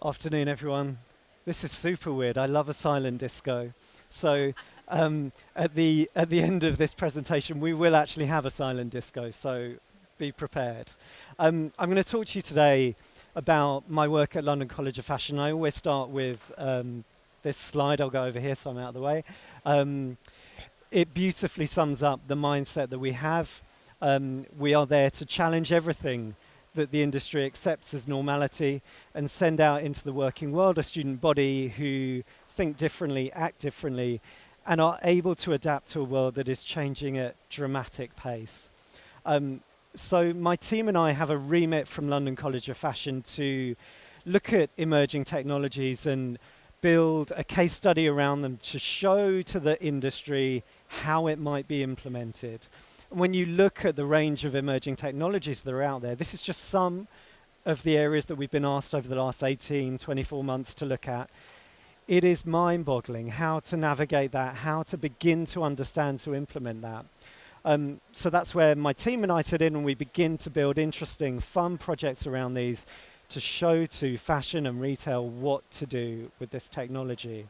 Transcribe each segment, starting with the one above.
Afternoon, everyone. This is super weird. I love a silent disco. So, at the end of this presentation, we will actually have a silent disco. So, be prepared. I'm going to talk to you today about my work at London College of Fashion. I always start with this slide. I'll go over here, so I'm out of the way. Um, it beautifully sums up the mindset that we have. We are there to challenge everything that the industry accepts as normality and send out into the working world a student body who think differently, act differently, and are able to adapt to a world that is changing at dramatic pace. So my team and I have a remit from London College of Fashion to look at emerging technologies and build a case study around them to show to the industry how it might be implemented. When you look at the range of emerging technologies that are out there, this is just some of the areas that we've been asked over the last 18, 24 months to look at. It is mind-boggling how to navigate that, how to begin to understand to implement that. So that's where my team and I sit in and we begin to build interesting, fun projects around these to show to fashion and retail what to do with this technology.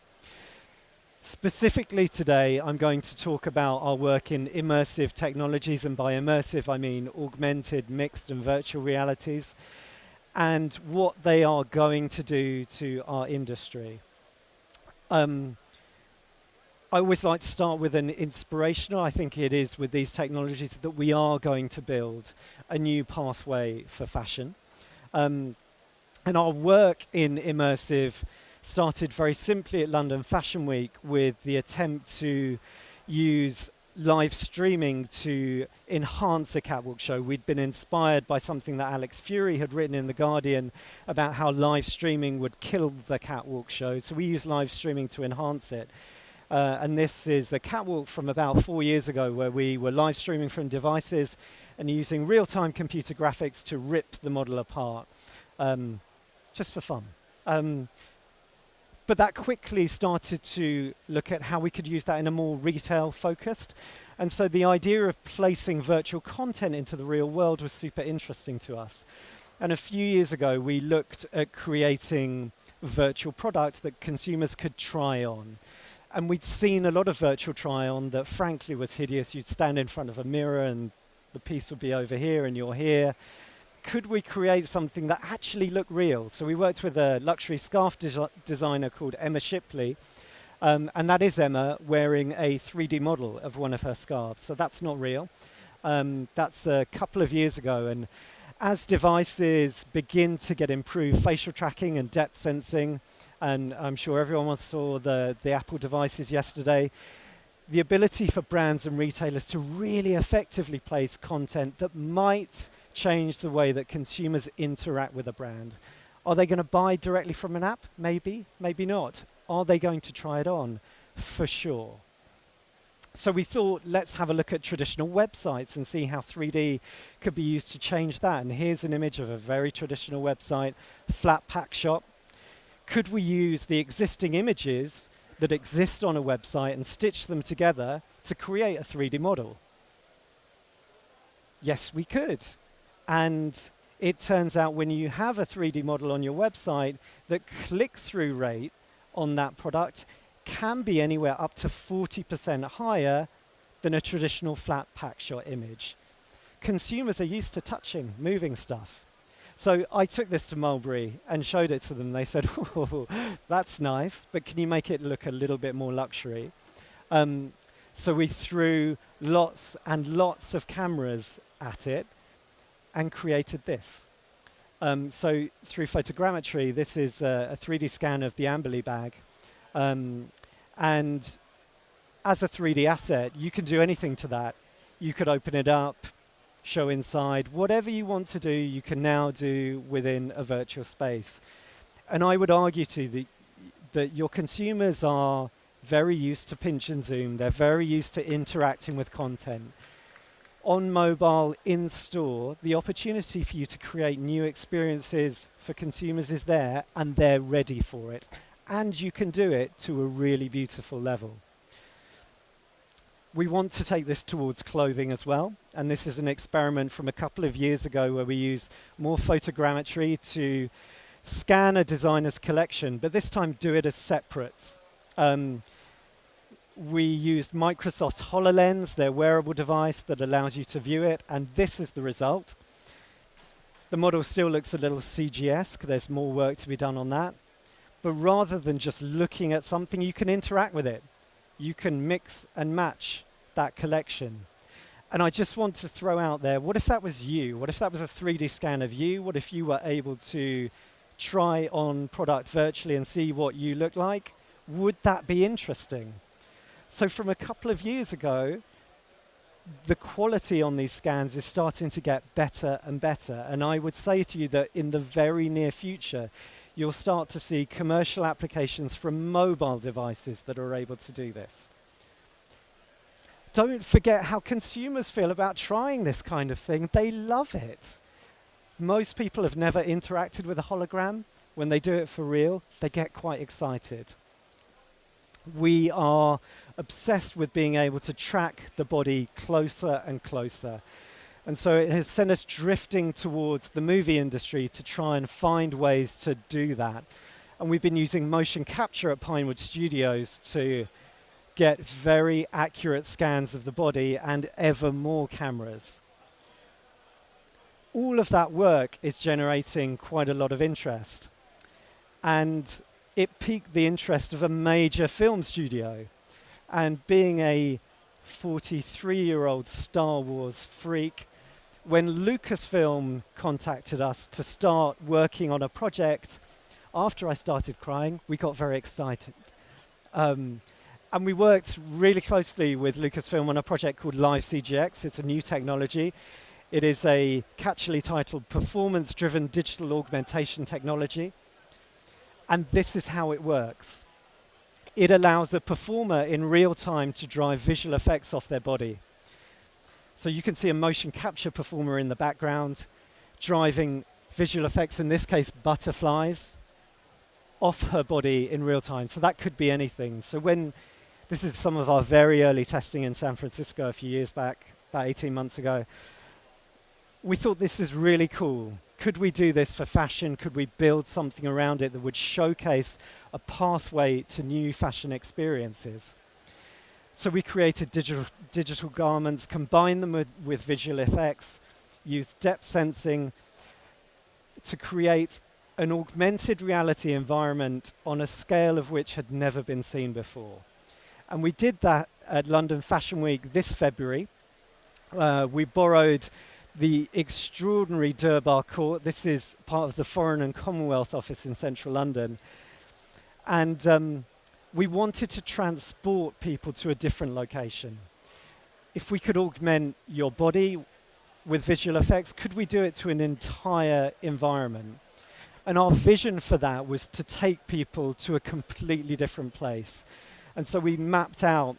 Specifically today, I'm going to talk about our work in immersive technologies, and by immersive I mean augmented, mixed and virtual realities, and what they are going to do to our industry. I always like to start with an inspirational. I think it is with these technologies that we are going to build a new pathway for fashion. And our work in immersive started very simply at London Fashion Week with the attempt to use live streaming to enhance a catwalk show. We'd been inspired by something that Alex Fury had written in The Guardian about how live streaming would kill the catwalk show. So we used live streaming to enhance it. And this is a catwalk from about 4 years ago where we were live streaming from devices and using real-time computer graphics to rip the model apart, just for fun. But that quickly started to look at how we could use that in a more retail focused. And so the idea of placing virtual content into the real world was super interesting to us. And a few years ago, we looked at creating virtual products that consumers could try on. And we'd seen a lot of virtual try on that frankly was hideous. You'd stand in front of a mirror and the piece would be over here and you're here. Could we create something that actually looked real? So we worked with a luxury scarf designer called Emma Shipley, and that is Emma wearing a 3D model of one of her scarves. So that's not real. That's a couple of years ago, and as devices begin to get improved facial tracking and depth sensing, and I'm sure everyone saw the Apple devices yesterday, the ability for brands and retailers to really effectively place content that might change the way that consumers interact with a brand. Are they going to buy directly from an app? Maybe, maybe not. Are they going to try it on? For sure. So we thought, let's have a look at traditional websites and see how 3D could be used to change that. And here's an image of a very traditional website, flat pack shop. Could we use the existing images that exist on a website and stitch them together to create a 3D model? Yes, we could. And it turns out when you have a 3D model on your website, the click-through rate on that product can be anywhere up to 40% higher than a traditional flat pack shot image. Consumers are used to touching, moving stuff. So I took this to Mulberry and showed it to them. They said, oh, that's nice, but can you make it look a little bit more luxury? So we threw lots and lots of cameras at it and created this. So through photogrammetry, this is a 3D scan of the Amberley bag. And as a 3D asset, you can do anything to that. You could open it up, show inside. Whatever you want to do, you can now do within a virtual space. And I would argue to you that your consumers are very used to pinch and zoom. They're very used to interacting with content. On mobile, in store, the opportunity for you to create new experiences for consumers is there, and they're ready for it. And you can do it to a really beautiful level. We want to take this towards clothing as well, and this is an experiment from a couple of years ago where we use more photogrammetry to scan a designer's collection, but this time do it as separates. We used Microsoft's HoloLens, their wearable device that allows you to view it, and this is the result. The model still looks a little CG-esque. There's more work to be done on that. But rather than just looking at something, you can interact with it. You can mix and match that collection. And I just want to throw out there, what if that was you? What if that was a 3D scan of you? What if you were able to try on product virtually and see what you look like? Would that be interesting? So from a couple of years ago, the quality on these scans is starting to get better and better. And I would say to you that in the very near future, you'll start to see commercial applications from mobile devices that are able to do this. Don't forget how consumers feel about trying this kind of thing. They love it. Most people have never interacted with a hologram. When they do it for real, they get quite excited. We are obsessed with being able to track the body closer and closer. And so it has sent us drifting towards the movie industry to try and find ways to do that. And we've been using motion capture at Pinewood Studios to get very accurate scans of the body and ever more cameras. All of that work is generating quite a lot of interest. And it piqued the interest of a major film studio. And being a 43-year-old Star Wars freak, when Lucasfilm contacted us to start working on a project, after I started crying, we got very excited. And we worked really closely with Lucasfilm on a project called Live CGX. It's a new technology. It is a catchily titled performance-driven digital augmentation technology. And this is how it works. It allows a performer in real time to drive visual effects off their body. So you can see a motion capture performer in the background driving visual effects, in this case butterflies, off her body in real time. So that could be anything. So when this is some of our very early testing in San Francisco a few years back, about 18 months ago, we thought this is really cool. Could we do this for fashion? Could we build something around it that would showcase a pathway to new fashion experiences? So we created digital garments, combined them with visual effects, used depth sensing to create an augmented reality environment on a scale of which had never been seen before. And we did that at London Fashion Week this February. We borrowed the extraordinary Durbar Court. This is part of the Foreign and Commonwealth Office in central London. And we wanted to transport people to a different location. If we could augment your body with visual effects, could we do it to an entire environment? And our vision for that was to take people to a completely different place. And so we mapped out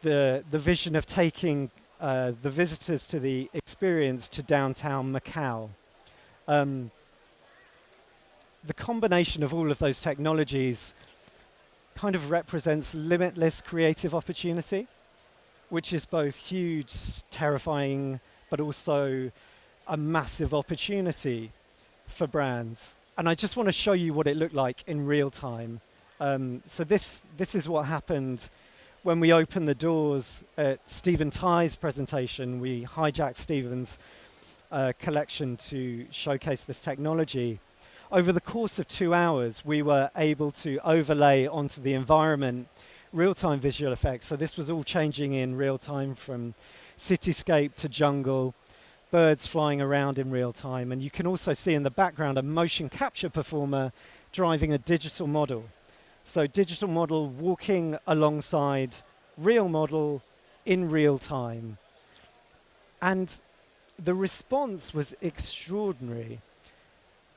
the vision of taking the visitors to the experience to downtown Macau. The combination of all of those technologies kind of represents limitless creative opportunity, which is both huge, terrifying, but also a massive opportunity for brands. And I just want to show you what it looked like in real time. So this is what happened when we opened the doors at Stephen Ty's presentation. We hijacked Stephen's collection to showcase this technology. Over the course of 2 hours, we were able to overlay onto the environment real-time visual effects. So this was all changing in real time, from cityscape to jungle, birds flying around in real time. And you can also see in the background a motion capture performer driving a digital model. So digital model walking alongside real model in real time. And the response was extraordinary.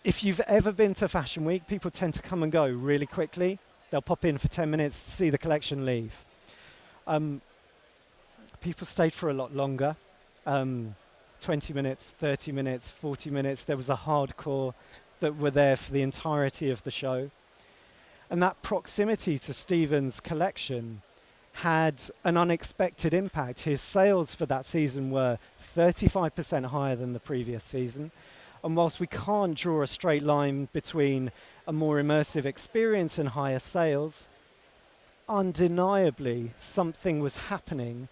If you've ever been to Fashion Week, people tend to come and go really quickly. They'll pop in for 10 minutes, see the collection, leave. People stayed for a lot longer. 20 minutes, 30 minutes, 40 minutes. There was a hardcore that were there for the entirety of the show. And that proximity to Stephen's collection had an unexpected impact. His sales for that season were 35% higher than the previous season. And whilst we can't draw a straight line between a more immersive experience and higher sales, undeniably something was happening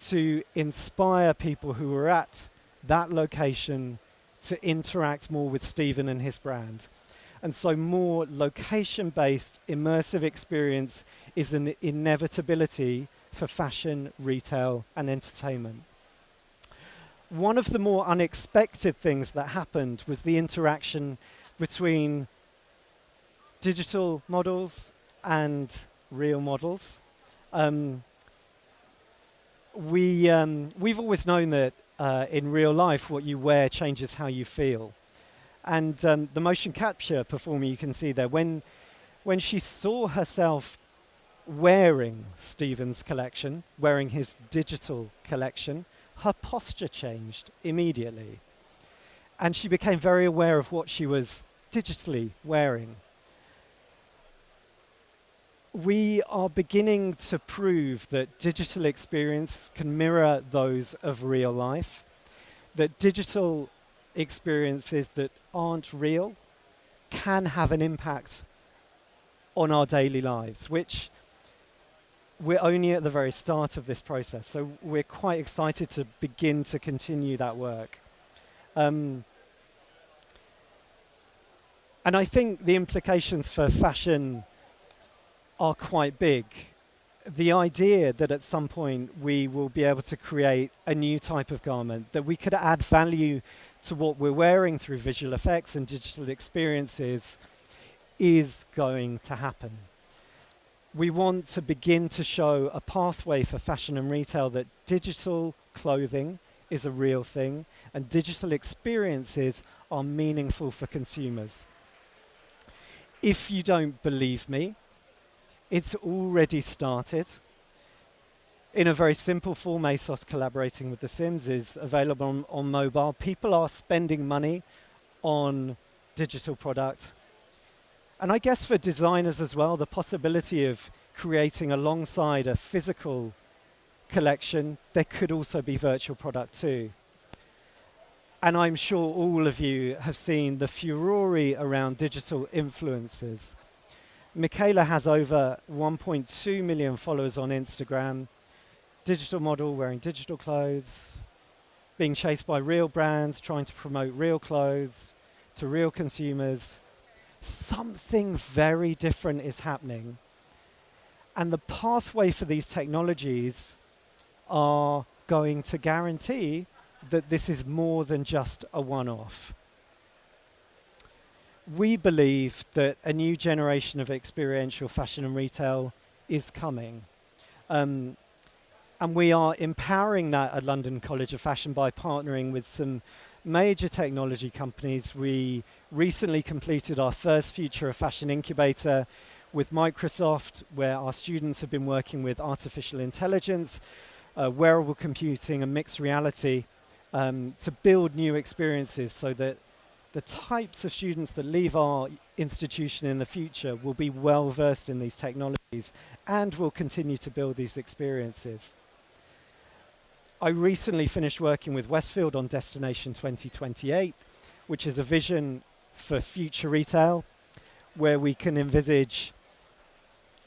to inspire people who were at that location to interact more with Stephen and his brand. And so more location-based immersive experience is an inevitability for fashion, retail, and entertainment. One of the more unexpected things that happened was the interaction between digital models and real models. We've always known that in real life what you wear changes how you feel. And the motion capture performer you can see there, when she saw herself wearing Stephen's collection, wearing his digital collection, her posture changed immediately. And she became very aware of what she was digitally wearing. We are beginning to prove that digital experience can mirror those of real life, that digital experiences that aren't real can have an impact on our daily lives, which we're only at the very start of this process. So we're quite excited to begin to continue that work. And I think the implications for fashion are quite big. The idea that at some point we will be able to create a new type of garment, that we could add value to what we're wearing through visual effects and digital experiences, is going to happen. We want to begin to show a pathway for fashion and retail that digital clothing is a real thing and digital experiences are meaningful for consumers. If you don't believe me, it's already started. In a very simple form, ASOS collaborating with The Sims is available on mobile. People are spending money on digital product. And I guess for designers as well, the possibility of creating alongside a physical collection, there could also be virtual product too. And I'm sure all of you have seen the furore around digital influencers. Michaela has over 1.2 million followers on Instagram, digital model wearing digital clothes, being chased by real brands, trying to promote real clothes to real consumers. Something very different is happening. And the pathway for these technologies are going to guarantee that this is more than just a one-off. We believe that a new generation of experiential fashion and retail is coming. And we are empowering that at London College of Fashion by partnering with some major technology companies. We recently completed our first Future of Fashion incubator with Microsoft, where our students have been working with artificial intelligence, wearable computing and mixed reality to build new experiences so that the types of students that leave our institution in the future will be well versed in these technologies and will continue to build these experiences. I recently finished working with Westfield on Destination 2028, which is a vision for future retail, where we can envisage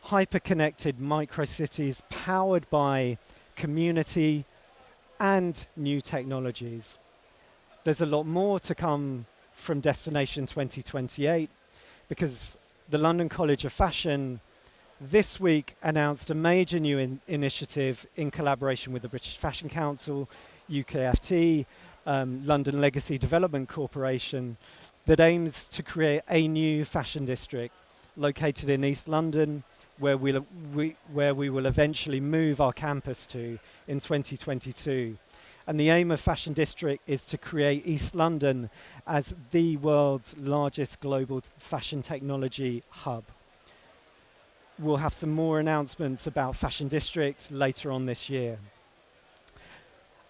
hyper-connected micro-cities powered by community and new technologies. There's a lot more to come from Destination 2028 because the London College of Fashion this week announced a major new initiative in collaboration with the British Fashion Council, UKFT, London Legacy Development Corporation, that aims to create a new fashion district located in East London, where we will eventually move our campus to in 2022. And the aim of Fashion District is to create East London as the world's largest global fashion technology hub. We'll have some more announcements about Fashion District later on this year.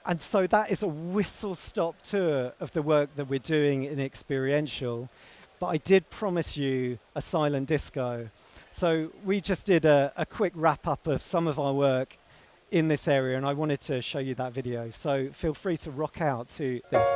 And so that is a whistle-stop tour of the work that we're doing in experiential, but I did promise you a silent disco. So we just did a quick wrap-up of some of our work in this area, and I wanted to show you that video. So feel free to rock out to this.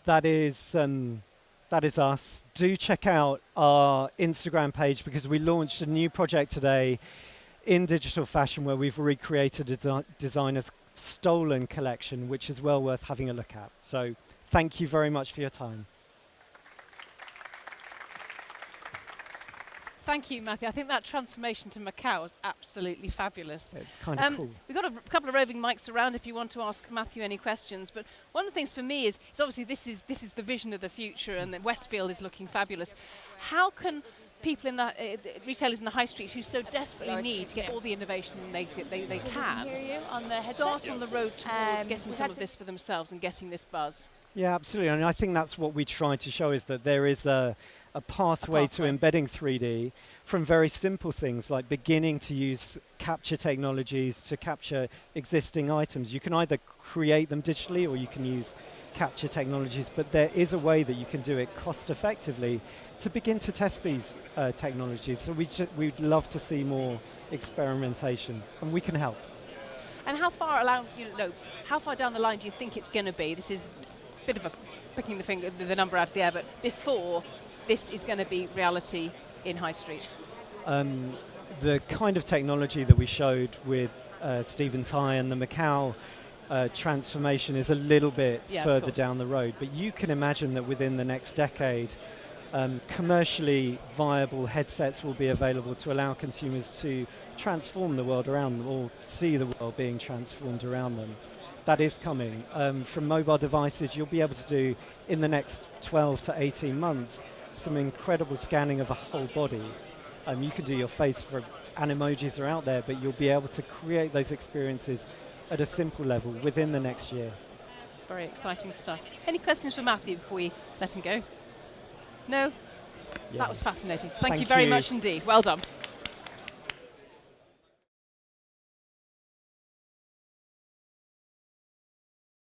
That is us. Do check out our Instagram page because we launched a new project today in digital fashion where we've recreated a designer's stolen collection, which is well worth having a look at. So thank you very much for your time. Thank you, Matthew. I think that transformation to Macau was absolutely fabulous. It's kind of cool. We've got a couple of roving mics around if you want to ask Matthew any questions. But one of the things for me is obviously this is the vision of the future, and that Westfield is looking fabulous. How can people in the retailers in the high street who so desperately need to get all the innovation they can start on the road towards getting some of this for themselves and getting this buzz? Yeah, absolutely. And I think that's what we try to show is that there is a pathway to embedding 3D from very simple things like beginning to use capture technologies to capture existing items. You can either create them digitally or you can use capture technologies, but there is a way that you can do it cost effectively to begin to test these technologies. So we'd love to see more experimentation, and we can help. And how far down the line do you think it's going to be? This is a bit of a picking the number out of the air, but before this is going to be reality in high streets? The kind of technology that we showed with Stephen's High and the Macau transformation is a little bit further down the road, but you can imagine that within the next decade, commercially viable headsets will be available to allow consumers to transform the world around them or see the world being transformed around them. That is coming. From mobile devices, you'll be able to do, in the next 12 to 18 months, some incredible scanning of a whole body. You can do your face, and emojis are out there, but you'll be able to create those experiences at a simple level within the next year. Very exciting stuff. Any questions for Matthew before we let him go? No? Yeah. That was fascinating. Thank you very much indeed. Well done.